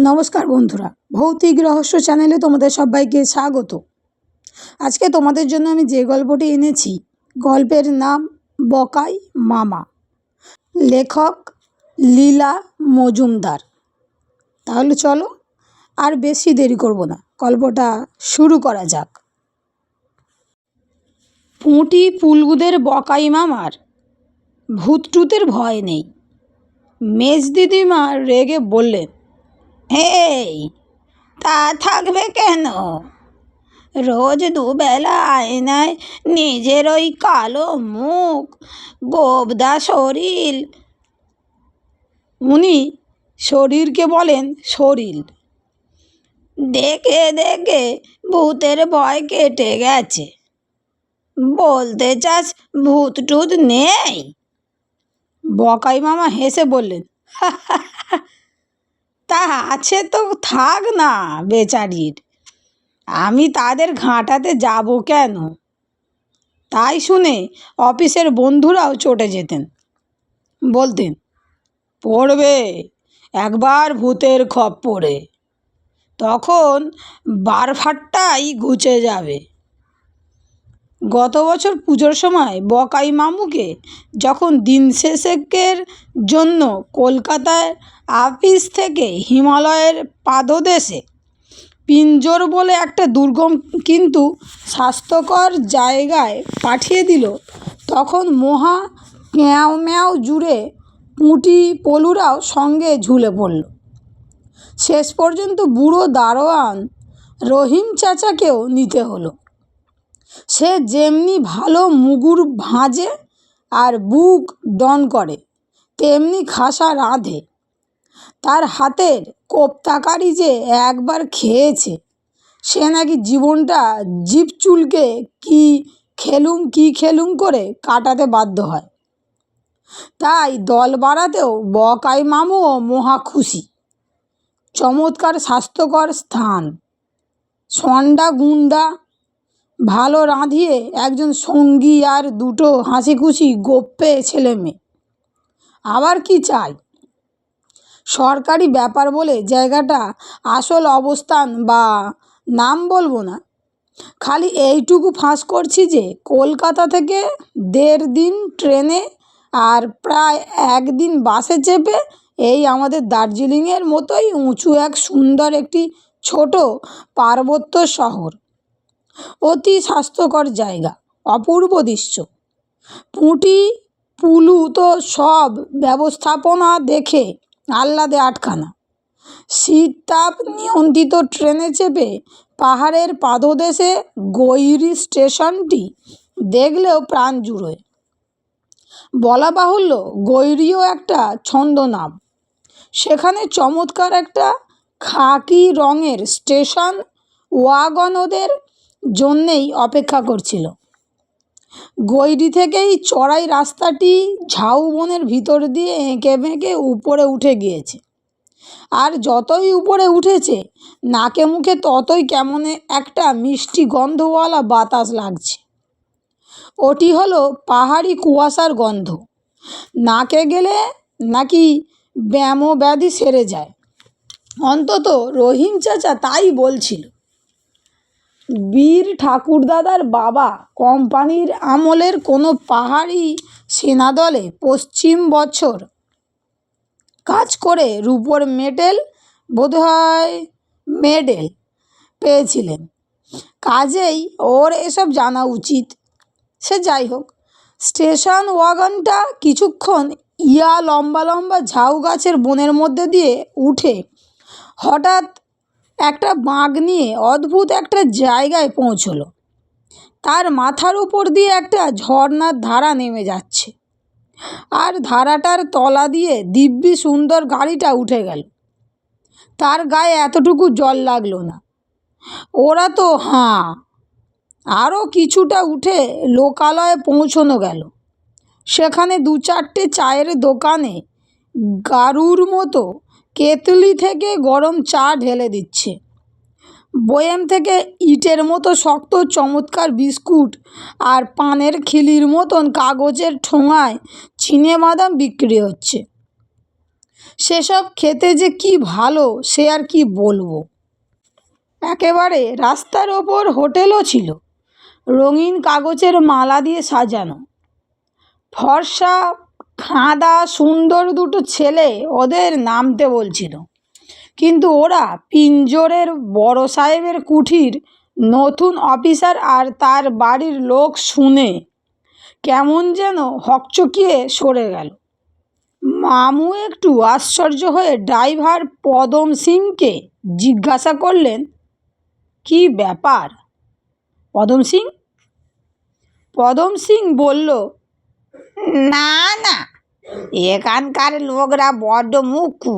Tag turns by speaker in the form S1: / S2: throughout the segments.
S1: নমস্কার বন্ধুরা, ভৌতিক রহস্য চ্যানেলে তোমাদের সবাইকে স্বাগত। আজকে তোমাদের জন্য আমি যে গল্পটি এনেছি, গল্পের নাম বকাই মামা, লেখক লীলা মজুমদার। তাহলে চলো আর বেশি দেরি করব না, গল্পটা শুরু করা যাক। পুঁটি পুলগুদের বকাই মামার ভূতটুতের ভয় নেই। মেজ দিদিমা রেগে বললেন, এই তা থাকবে কেন? রোজ দুবেলা আয়নায় নিজের ওই কালো মুখ, গোবদা শরীর। উনি শরীরকে বলেন শরীর। দেখে দেখে ভূতের ভয় কেটে গেছে। বলতে চাস ভূত টুত নেই? বকাই মামা হেসে বললেন, তা আছে তো থাক না বেচারির, আমি তাদের ঘাঁটাতে যাব কেন? তাই শুনে অফিসের বন্ধুরাও চটে যেতেন, বলতেন, পড়বে একবার ভূতের খপ্পরে, তখন বারফাট্টাই ঘুচে যাবে। গত বছর পুজোর সময় বকাই মামুকে যখন দিন শেষেকের জন্য কলকাতায় অফিস থেকে হিমালয়ের পাদদেশে পিঞ্জর বলে একটা দুর্গম কিন্তু স্বাস্থ্যকর জায়গায় পাঠিয়ে দিল, তখন মহা ক্যাঁও ম্যাও জুড়ে পুঁটি পলুরাও সঙ্গে ঝুলে পড়ল। শেষ পর্যন্ত বুড়ো দারোয়ান রহিম চাচাকেও নিতে হলো। সে যেমনি ভালো মুগুর ভাঁজে আর বুক ডন করে, তেমনি খাসা রাঁধে। তার হাতের কোপ্তাকারি যে একবার খেয়েছে, সে নাকি জীবনটা জিভ চুলকে কি খেলুম করে কাটাতে বাধ্য হয়। তাই দল বাড়াতেও বকাই মামুও মহা খুশি। চমৎকার স্বাস্থ্যকর স্থান, সন্ডা গুন্ডা, ভালো রাঁধিয়ে একজন সঙ্গী আর দুটো হাসি খুশি গোপ্পে ছেলে মেয়ে। আবার কি চাই? সরকারি ব্যাপার বলে জায়গাটা আসল অবস্থান বা নাম বলবো না, খালি এইটুকু ফাঁস করছি যে কলকাতা থেকে 1.5 দিন ট্রেনে আর প্রায় 1 দিন বাসে চেপে এই আমাদের দার্জিলিংয়ের মতোই উঁচু এক সুন্দর একটি ছোট পার্বত্য শহর। অতি স্বাস্থ্যকর জায়গা, অপূর্ব দৃশ্য। পুঁটি পুলু তো সব ব্যবস্থাপনা দেখে আহ্লাদে আটখানা। শীত তাপ নিয়ন্ত্রিত ট্রেনে চেপে পাহাড়ের পাদদেশে গৈরি স্টেশনটি দেখলেও প্রাণ জুড়োয়। বলা বাহুল্য, গৈরিও একটা ছন্দনাম। সেখানে চমৎকার একটা খাকি রঙের স্টেশন ওয়াগন ওদের জন্যেই অপেক্ষা করছিল। গৈরি থেকেই চড়াই রাস্তাটি ঝাউবনের ভিতর দিয়ে এঁকে বেঁকে উপরে উঠে গিয়েছে। আর যতই উপরে উঠেছে, নাকে মুখে ততই কেমন একটা মিষ্টি গন্ধওয়ালা বাতাস লাগছে। ওটি হলো পাহাড়ি কুয়াশার গন্ধ। নাকে গেলে নাকি ব্যামো ব্যাধি সেরে যায়, অন্তত রহিম চাচা তাই বলছিল। বীর ঠাকুরদাদার বাবা কোম্পানির আমলের কোনো পাহাড়ি সেনাদলে পশ্চিম বছর কাজ করে রূপোর মেডেল পেয়েছিলেন। কাজেই ওর এসব জানা উচিত। সে যাই হোক, স্টেশন ওয়াগনটা কিছুক্ষণ লম্বা লম্বা ঝাউ গাছের বনের মধ্যে দিয়ে উঠে হঠাৎ একটা বাঁক নিয়ে অদ্ভুত একটা জায়গায় পৌঁছলো। তার মাথার উপর দিয়ে একটা ঝর্ণার ধারা নেমে যাচ্ছে, আর ধারাটার তলা দিয়ে দিব্যি সুন্দর গাড়িটা উঠে গেল। তার গায়ে এতটুকু জল লাগলো না। ওরা তো আরও কিছুটা উঠে লোকালয়ে পৌঁছানো গেল। সেখানে 2-4টে চায়ের দোকানে গারুর মতো কেতলি থেকে গরম চা ঢেলে দিচ্ছে। বয়াম থেকে ইটের মতো শক্ত চমৎকার বিস্কুট আর পানের খিলির মতন কাগজের ঠোঙায় চিনে বাদাম বিক্রি হচ্ছে। সেসব খেতে যে কি ভালো সে আর কি বলবো। একেবারে রাস্তার ওপর হোটেলও ছিল, রঙিন কাগজের মালা দিয়ে সাজানো। ফর্সা খাঁদা সুন্দর দুটো ছেলে ওদের নামতে বলছিল, কিন্তু ওরা পিঞ্জরের বড় সাহেবের কুঠির নতুন অফিসার আর তার বাড়ির লোক শুনে কেমন যেন হকচকিয়ে সরে গেল। মামু একটু আশ্চর্য হয়ে ড্রাইভার পদম সিংকে জিজ্ঞাসা করলেন, কি ব্যাপার পদম সিং? পদম সিং বলল, না না, এখানকার লোকরা বড্ড মুখ্যু,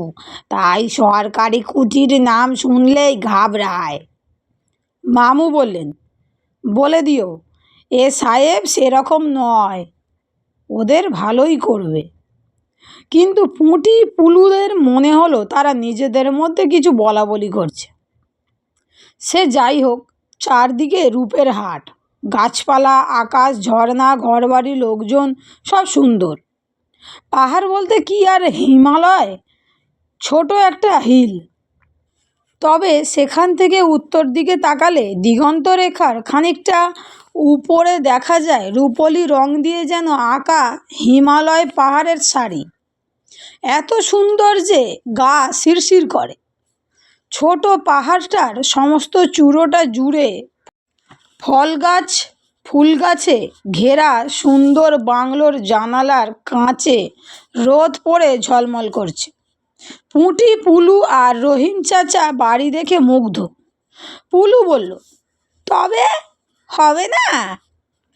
S1: তাই সরকারি কুঠির নাম শুনলেই ঘাবড়ায়। মামু বললেন, বলে দিও এ সাহেব সেরকম নয়, ওদের ভালোই করবে। কিন্তু পুঁটি পুলুদের মনে হলো তারা নিজেদের মধ্যে কিছু বলাবলি করছে। সে যাই হোক, চারদিকে রূপের হাট, গাছপালা, আকাশ, ঝর্ণা, ঘরবাড়ি, লোকজন, সব সুন্দর। পাহাড় বলতে কি আর হিমালয়, ছোট একটা হিল। তবে সেখান থেকে উত্তর দিকে তাকালে দিগন্ত রেখার খানিকটা উপরে দেখা যায় রূপলি রং দিয়ে যেন আঁকা হিমালয় পাহাড়ের শাড়ি। এত সুন্দর যে গা শিরশির করে। ছোট পাহাড়টার সমস্ত চূড়োটা জুড়ে ফল গাছ, ফুল গাছে ঘেরা সুন্দর বাংলোর জানালার কাঁচে রোদ পড়ে ঝলমল করছে। পুঁটি, পুলু আর রহিম চাচা বাড়ি দেখে মুগ্ধ। পুলু বলল, তবে হবে না,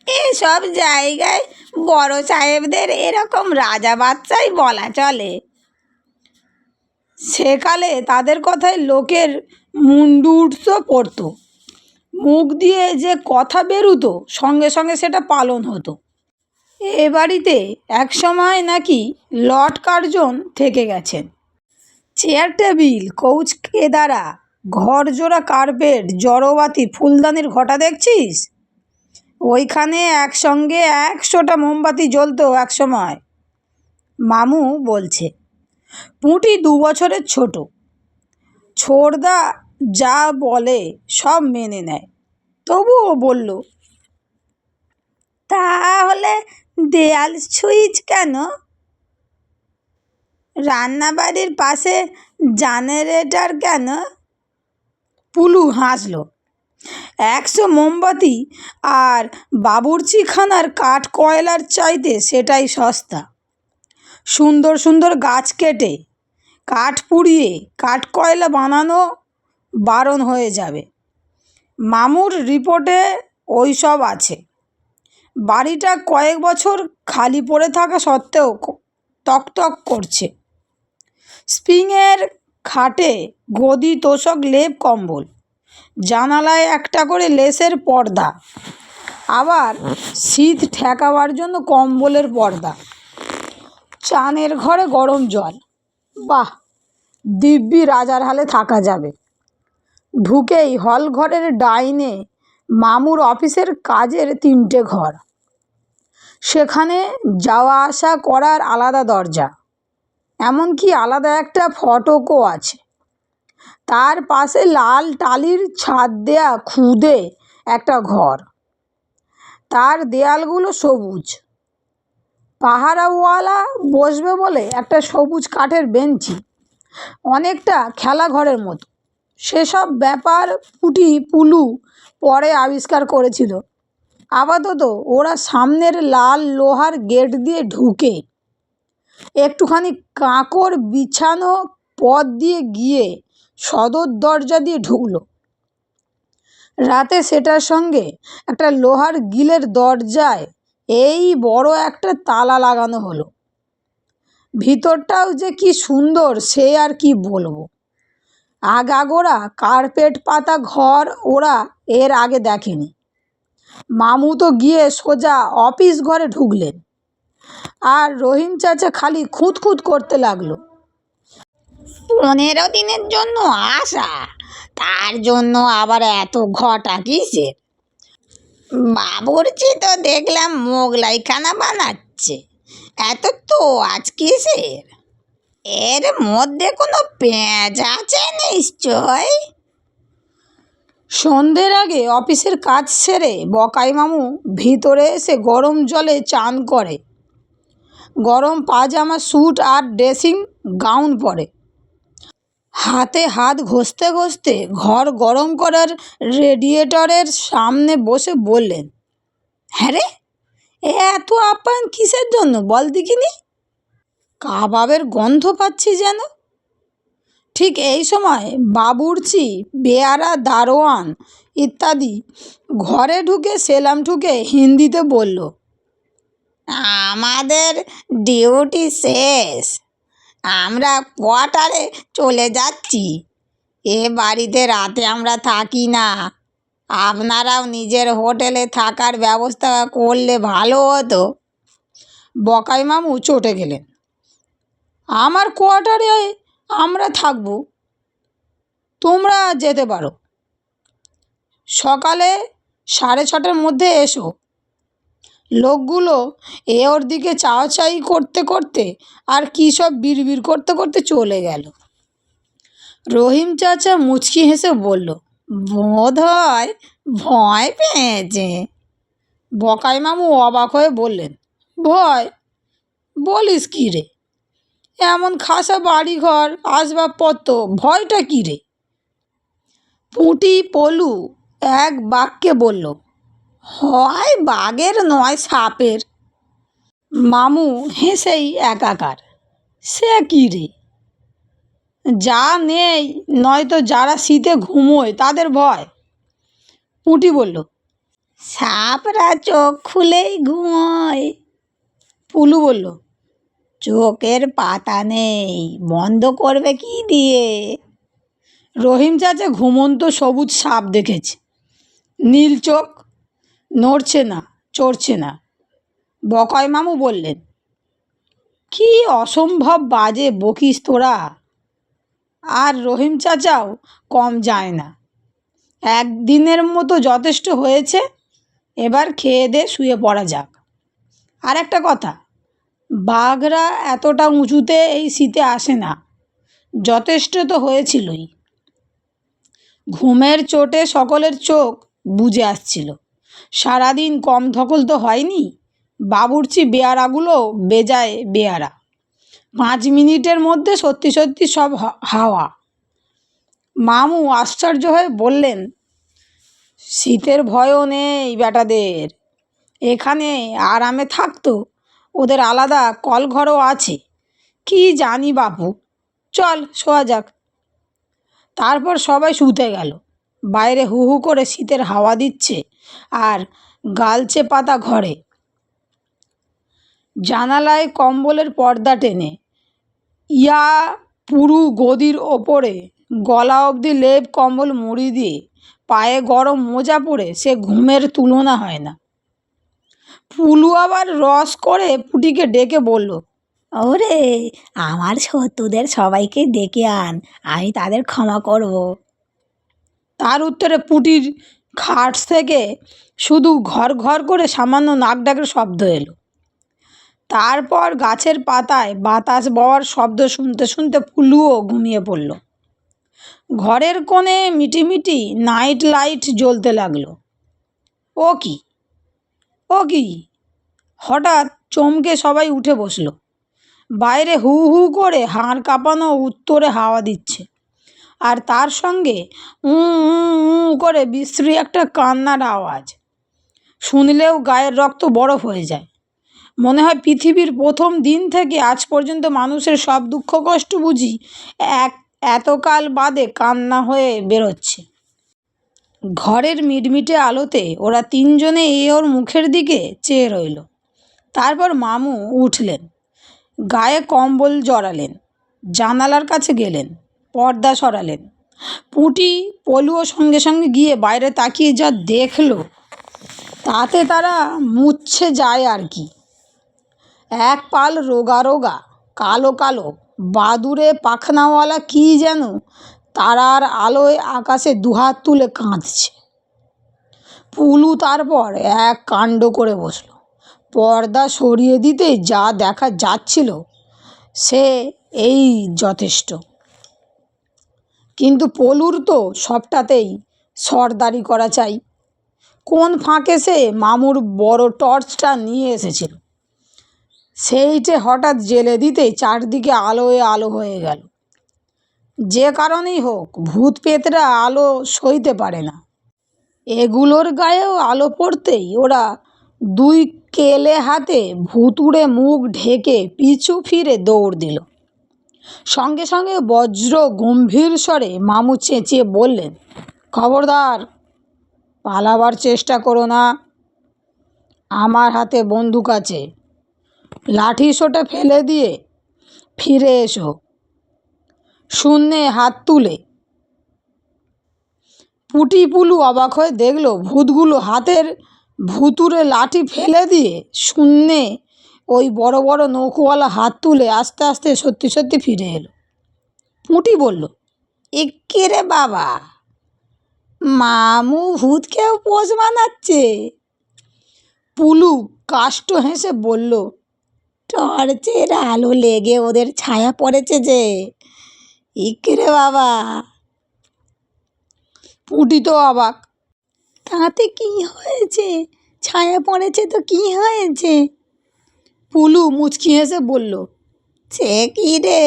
S1: এসব জায়গায় বড় সাহেবদের এরকম রাজা বাচ্চাই বলা চলে। সেকালে তাদের কথায় লোকের মুন্ডুর্স পড়ত, মুখ দিয়ে যে কথা বেরুতো সঙ্গে সঙ্গে সেটা পালন হতো। এ বাড়িতে একসময় নাকি লর্ড কার্জন থেকে গেছেন। চেয়ার টেবিল, কৌচ কেদারা, ঘর জোড়া কার্পেট, জড়বাতি, ফুলদানির ঘটা দেখছিস? ওইখানে একসঙ্গে 100টা মোমবাতি জ্বলতো একসময়। মামু বলছে। পুঁটি 2 বছরের ছোট। ছোড়দা যা বলে সব মেনে নেয়, তবুও বলল, তাহলে দেয়াল সুইচ কেন? রান্নাবাড়ির পাশে জেনারেটর কেন? পুলু হাসল। 100 মোমবাতি আর বাবুর্চিখানার কাঠ কয়লার চাইতে সেটাই সস্তা। সুন্দর সুন্দর গাছ কেটে কাঠ পুড়িয়ে কাঠ কয়লা বানানো বারণ হয়ে যাবে। মামুর রিপোর্টে ওই সব আছে। বাড়িটা কয়েক বছর খালি পড়ে থাকা সত্ত্বেও তকতক করছে। স্প্রিংয়ের খাটে গদি, তোশক, লেপ, কম্বল, জানালায় একটা করে লেসের পর্দা, আবার শীত ঠেকাবার জন্য কম্বলের পর্দা। চানের ঘরে গরম জল। বাহ, দিব্যি রাজার হালে থাকা যাবে। ঢুকেই হল ঘরের ডাইনে মামুর অফিসের কাজের 3টে ঘর। সেখানে যাওয়া আসা করার আলাদা দরজা, এমনকি আলাদা একটা ফটকও আছে। তার পাশে লাল টালির ছাদ দেয়া খুদে একটা ঘর, তার দেয়ালগুলো সবুজ। পাহারাওয়ালা বসবে বলে একটা সবুজ কাঠের বেঞ্চি, অনেকটা খেলাঘরের মতো। সেসব ব্যাপার পুঁটি পুলু পরে আবিষ্কার করেছিল। আপাতত ওরা সামনের লাল লোহার গেট দিয়ে ঢুকে একটুখানি কাঁকর বিছানো পথ দিয়ে গিয়ে সদর দরজা দিয়ে ঢুকলো। রাতে সেটার সঙ্গে একটা লোহার গিলের দরজায় এই বড় একটা তালা লাগানো হলো। ভিতরটাও যে কি সুন্দর সে আর কি বলবো। আগাগোড়া কার্পেট পাতা ঘর ওরা এর আগে দেখেনি। মামু তো গিয়ে সোজা অফিস ঘরে ঢুকলেন, আর রহিম চাচা খালি খুঁতখুঁত করতে লাগলো। 15 দিনের জন্য আসা, তার জন্য আবার এত ঘটা কিসের? বাবুর্চি তো দেখলাম মোগলাই খানা বানাচ্ছে, এত তো আজ কিসের? এর মধ্যে কোনো পেঁয়াজ আছে নিশ্চয়। সন্ধ্যের আগে অফিসের কাজ সেরে বকাই মামু ভিতরে এসে গরম জলে চান করে, গরম পাজামা স্যুট আর ড্রেসিং গাউন পরে। হাতে হাত ঘষতে ঘষতে ঘর গরম করার রেডিয়েটরের সামনে বসে বললেন, হ্যাঁ রে, এত আপ্যায়ন কিসের জন্য বল দেখিনি? কাবাবের গন্ধ পাচ্ছি যেন। ঠিক এই সময় বাবুর্চি, বেয়ারা, দারোয়ান ইত্যাদি ঘরে ঢুকে সেলাম ঠুকে হিন্দিতে বলল, আমাদের ডিউটি শেষ, আমরা কোয়ার্টারে চলে যাচ্ছি। এ বাড়িতে রাতে আমরা থাকি না, আপনারাও নিজের হোটেলে থাকার ব্যবস্থা করলে ভালো হতো। বকাই মামু চটে গেলেন, আমার কোয়ার্টারে আমরা থাকবো, তোমরা যেতে পারো। সকালে 6:30টার মধ্যে এসো। লোকগুলো ওর দিকে চাওয়াচাই করতে করতে আর কী সব বিড়বিড় করতে করতে চলে গেল। রহিম চাচা মুচকি হেসে বলল, বোধ হয় ভয় পেয়েছে। বকাই মামু অবাক হয়ে বললেন, ভয়? বলিস কী রে, এমন খাসা বাড়িঘর, আসবাবপত্র, ভয়টা কী রে? পুঁটি পলু এক বাক্যে বলল, হয় বাঘের নয় সাপের। মামু হেসেই একাকার, সে কী রে, যা নেই নয়তো যারা শীতে ঘুমোয় তাদের ভয়। পুঁটি বলল, সাপরা চোখ খুলেই ঘুমোয়। পুলু বলল, চোখের পাতা নেই, বন্ধ করবে কি দিয়ে? রহিম চাচা ঘুমন্ত সবুজ সাপ দেখেছে, নীল চোখ, নড়ছে না, চড়ছে না। বকাই মামু বললেন, কি অসম্ভব বাজে বকিস তোরা। আর রহিম চাচাও কম যায় না, একদিনের মতো যথেষ্ট হয়েছে, এবার খেয়ে দে শুয়ে পড়া যাক। আর একটা কথা, বাঘরা এতটা উঁচুতে এই শীতে আসে না, যথেষ্ট তো হয়েছিলই। ঘুমের চোটে সকলের চোখ বুজে আসছিল, সারাদিন কম ধকল তো হয়নি। বাবুর্চি বেয়ারাগুলো বেজায় বেয়ারা, 5 মিনিটের মধ্যে সত্যি সত্যি সব হাওয়া। মামু আশ্চর্য হয়ে বললেন, শীতের ভয়ও নেই বেটাদের, এখানে আরামে থাকতো, ওদের আলাদা কলঘরও আছে। কি জানি বাপু, চল শোয়া যাক। তারপর সবাই শুতে গেল। বাইরে হু হু করে শীতের হাওয়া দিচ্ছে আর গালচে পাতা ঘরে। জানালায় কম্বলের পর্দা টেনে ইয়া পুরু গদির ওপরে গলা অবধি লেপ কম্বল মুড়ি দিয়ে পায়ে গরম মোজা পরে সে ঘুমের তুলনা হয় না। পুলু আবার রস করে পুটিকে ডেকে বলল, ওরে, আমার শত্রুদের সবাইকে ডেকে আন, আমি তাদের ক্ষমা করব। তার উত্তরে পুটির খাট থেকে শুধু ঘর ঘর করে সামান্য নাক ডাকের শব্দ এলো। তারপর গাছের পাতায় বাতাস বওয়ার শব্দ শুনতে শুনতে পুলুও ঘুমিয়ে পড়ল। ঘরের কোণে মিটিমিটি নাইট লাইট জ্বলতে লাগলো। ও কি, ও কি, হঠাৎ চমকে সবাই উঠে বসল। বাইরে হু হু করে হাড় কাঁপানো উত্তরে হাওয়া দিচ্ছে, আর তার সঙ্গে করে বিশ্রী একটা কান্নার আওয়াজ। শুনলেও গায়ের রক্ত বরফ হয়ে যায়। মনে হয় পৃথিবীর প্রথম দিন থেকে আজ পর্যন্ত মানুষের সব দুঃখ কষ্ট বুঝি এতকাল বাদে কান্না হয়ে বেরোচ্ছে। ঘরের মিটমিটে আলোতে ওরা 3 জনে ওর মুখের দিকে চেয়ে রইল। তারপর মামু উঠলেন, গায়ে কম্বল জড়ালেন, জানালার কাছে গেলেন, পর্দা সরালেন। পুঁটি পলুও সঙ্গে সঙ্গে গিয়ে বাইরে তাকিয়ে যা দেখলো তাতে তারা মুচ্ছে যায় আর কি। এক পাল রোগা রোগা কালো কালো বাদুড়ে পাখনাওয়ালা কি যেন তারার আলোয় আকাশে দুহাত তুলে কাঁদছে। পুলু তারপর এক কাণ্ড করে বসল। পর্দা সরিয়ে দিতেই যা দেখা যাচ্ছিল সে এই যথেষ্ট। কিন্তু পলুর তো সবটাতেই সর্দারি করা চাই। কোন ফাঁকে সে মামুর বড় টর্চটা নিয়ে এসেছিল, সেইটে হঠাৎ জেলে দিতেই চারদিকে আলোয় আলো হয়ে গেল। যে কারণেই হোক, ভূত পেতরা আলো সইতে পারে না। এগুলোর গায়েও আলো পড়তেই ওরা দুই কেলে হাতে ভুতুড়ে মুখ ঢেকে পিছু ফিরে দৌড় দিল। সঙ্গে সঙ্গে বজ্র গম্ভীর স্বরে মামু চেঁচিয়ে বললেন, খবরদার পালাবার চেষ্টা করো না, আমার হাতে বন্দুক আছে। লাঠি সোটা ফেলে দিয়ে ফিরে এসো। শূন্যে হাত তুলে পুটি পুলু অবাক হয়ে দেখল ভূতগুলো হাতের ভুতুড়ে লাঠি ফেলে দিয়ে শূন্যে ওই বড় বড় নৌকোওয়ালা হাত তুলে আস্তে আস্তে সত্যি সত্যি ফিরে এলো। পুঁটি বলল, একে রে বাবা, মামু ভূতকেও পোষ মানাচ্ছে। পুলু কাষ্ট হেসে বলল, টর্চের আলো লেগে ওদের ছায়া পড়েছে যে, একে রে বাবা। পুঁটি তো অবাক, তাতে কি হয়েছে, ছায়া পড়েছে তো কি হয়েছে? পুলু মুচকি হেসে বলল, সে কি রে,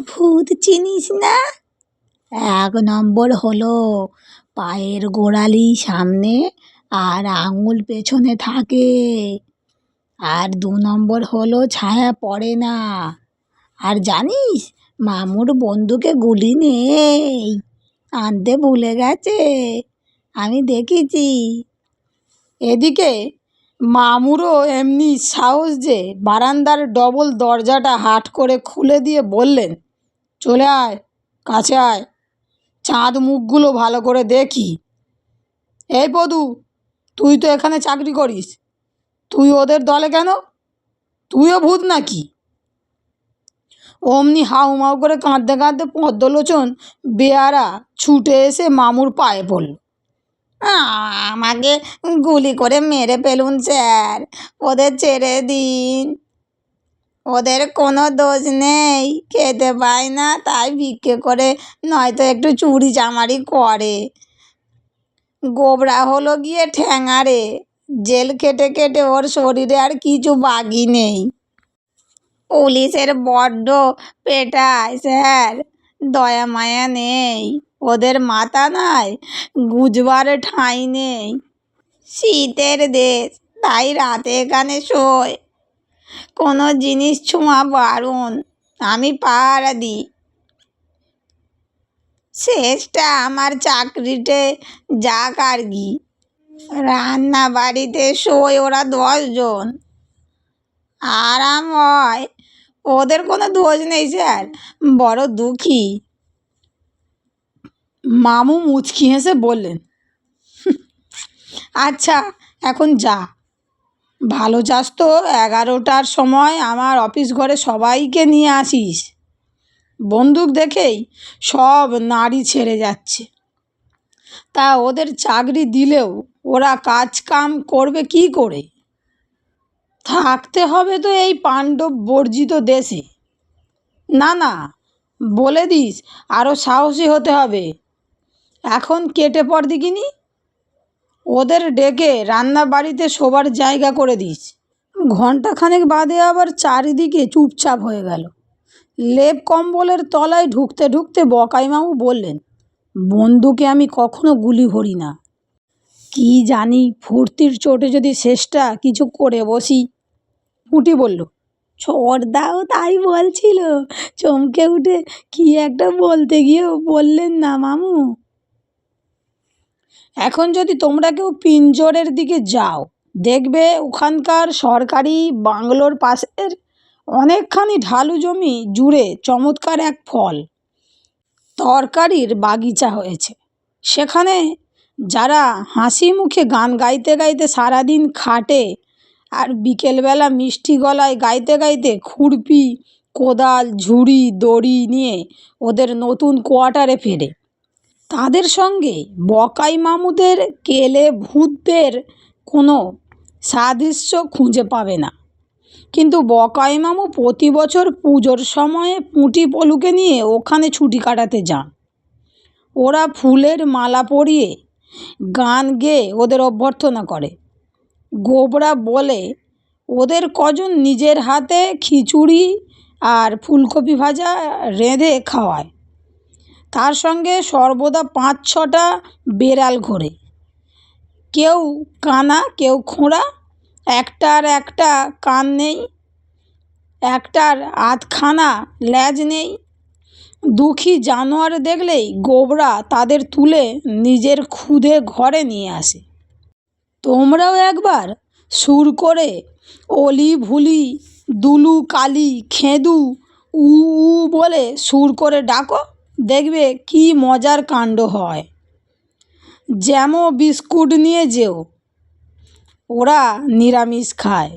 S1: ভূত চিনিস না? 1 নম্বর হলো পায়ের গোড়ালি সামনে আর আঙুল পেছনে থাকে, আর 2 নম্বর হলো ছায়া পড়ে না। আর জানিস, মামুর বন্দুকে গুলি নেই, আনতে ভুলে গেছে, আমি দেখেছি। এদিকে মামুরও এমনি সাহস যে বারান্দার ডবল দরজাটা হাট করে খুলে দিয়ে বললেন, চলে আয়, কাছে আয়, চাঁদ মুখগুলো ভালো করে দেখি। এই পদু, তুই তো এখানে চাকরি করিস, তুই ওদের দলে কেন? তুইও ভূত নাকি? অমনি হাউমাউ করে কাঁদতে কাঁদতে পদ্মলোচন বেয়ারা ছুটে এসে মামুর পায়ে পড়ল। আমাকে গুলি করে মেরে ফেলুন স্যার, ওদের ছেড়ে দিন, ওদের কোনো দোষ নেই, খেতে পায় না তাই ভিক্ষে করে নয়তো একটু চুরি চামারি করে। গোবরা হলো গিয়ে ঠ্যাঙারে, জেল কেটে কেটে ওর শরীরে আর কিছু বাকি নেই। পুলিশের বড্ড পেটায় স্যার, দয়া মায়া নেই, ওদের মাথা নাই গুজবার ঠাঁই নেই। শীতের দেশ, তাই রাতে এখানে শোয়, কোনো জিনিস ছোঁয়া বারণ, আমি পাহারা দিই। শেষটা আমার চাকরিতে যাক আর কি, রান্না বাড়িতে শোয় ওরা 10 জন, আরাম হয়, ওদের কোনো দোষ নেই স্যার, বড় দুঃখী। মামু মুচকি হেসে বললেন, আচ্ছা এখন যা, ভালো চাস তো 11টার সময় আমার অফিস ঘরে সবাইকে নিয়ে আসিস। বন্দুক দেখেই সব নাড়ি ছেড়ে যাচ্ছে। তা ওদের চাকরি দিলেও ওরা কাজ কাম করবে কি করে? থাকতে হবে তো এই পাণ্ডব বর্জিত দেশে। না না, বলে দিস আরও সাহসী হতে হবে। এখন কেটে পড় দেখিনি, ওদের ডেকে রান্না বাড়িতে শোবার জায়গা করে দিস। ঘণ্টাখানেক বাদে আবার চারিদিকে চুপচাপ হয়ে গেল। লেপ কম্বলের তলায় ঢুকতে ঢুকতে বকাইমামু বললেন, বন্দুকে আমি কখনো গুলি ভরি না, কি জানি ফুর্তির চোটে যদি শেষটা কিছু করে বসি। পুঁটি বলল, ছোটদাও তাই বলছিল, চমকে উঠে কি একটা বলতে গিয়েও বললেন না মামু। এখন যদি তোমরা কেউ পিঞ্জরের দিকে যাও, দেখবে ওখানকার সরকারি বাংলোর পাশের অনেকখানি ঢালু জমি জুড়ে চমৎকার এক ফল তরকারির বাগিচা হয়েছে। সেখানে যারা হাসি মুখে গান গাইতে গাইতে সারাদিন খাটে আর বিকেলবেলা মিষ্টি গলায় গাইতে গাইতে খুরপি, কোদাল, ঝুড়ি, দড়ি নিয়ে ওদের নতুন কোয়ার্টারে ফেরে, তাদের সঙ্গে বকাই মামুদের কেলে ভূতদের কোনো সাদৃশ্য খুঁজে পাবে না। কিন্তু বকাই মামু প্রতি বছর পুজোর সময়ে পুঁটি পলুকে নিয়ে ওখানে ছুটি কাটাতে যান। ওরা ফুলের মালা পরিয়ে গান গেয়ে ওদের অভ্যর্থনা করে। গোবরা বলে ওদের কজন নিজের হাতে খিচুড়ি আর ফুলকপি ভাজা রেঁধে খাওয়ায়। তার সঙ্গে সর্বদা 5-6টা বেড়াল ঘোরে, কেউ কানা কেউ খোঁড়া, একটার একটা কান নেই, একটার আধখানা লেজ নেই। দুঃখী জানোয়ার দেখলেই গোবরা তাদের তুলে নিজের খুদে ঘরে নিয়ে আসে। তোমরাও একবার সুর করে অলি ভুলি দুলু কালি খেদু উ উ বলে সুর করে ডাকো, দেখবে কি মজার কাণ্ড হয়। জ্যামো বিস্কুট নিয়ে যেও, ওরা নিরামিষ খায়।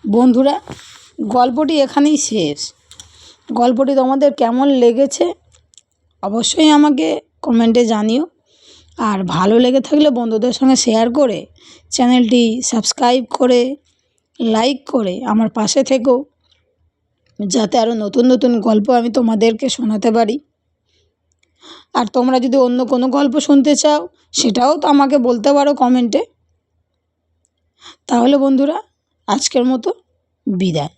S1: বন্ধুরা, গল্পটি এখানেই শেষ। গল্পটি তোমাদের কেমন লেগেছে অবশ্যই আমাকে কমেন্টে জানিও। আর ভালো লেগে থাকলে বন্ধুদের সঙ্গে শেয়ার করে চ্যানেলটি সাবস্ক্রাইব করে লাইক করে আমার পাশে থেকো, যাতে আরও নতুন নতুন গল্প আমি তোমাদেরকে শোনাতে পারি। আর তোমরা যদি অন্য কোনো গল্প শুনতে চাও সেটাও তো আমাকে বলতে পারো কমেন্টে। তাহলে বন্ধুরা, আজকের মতো বিদায়।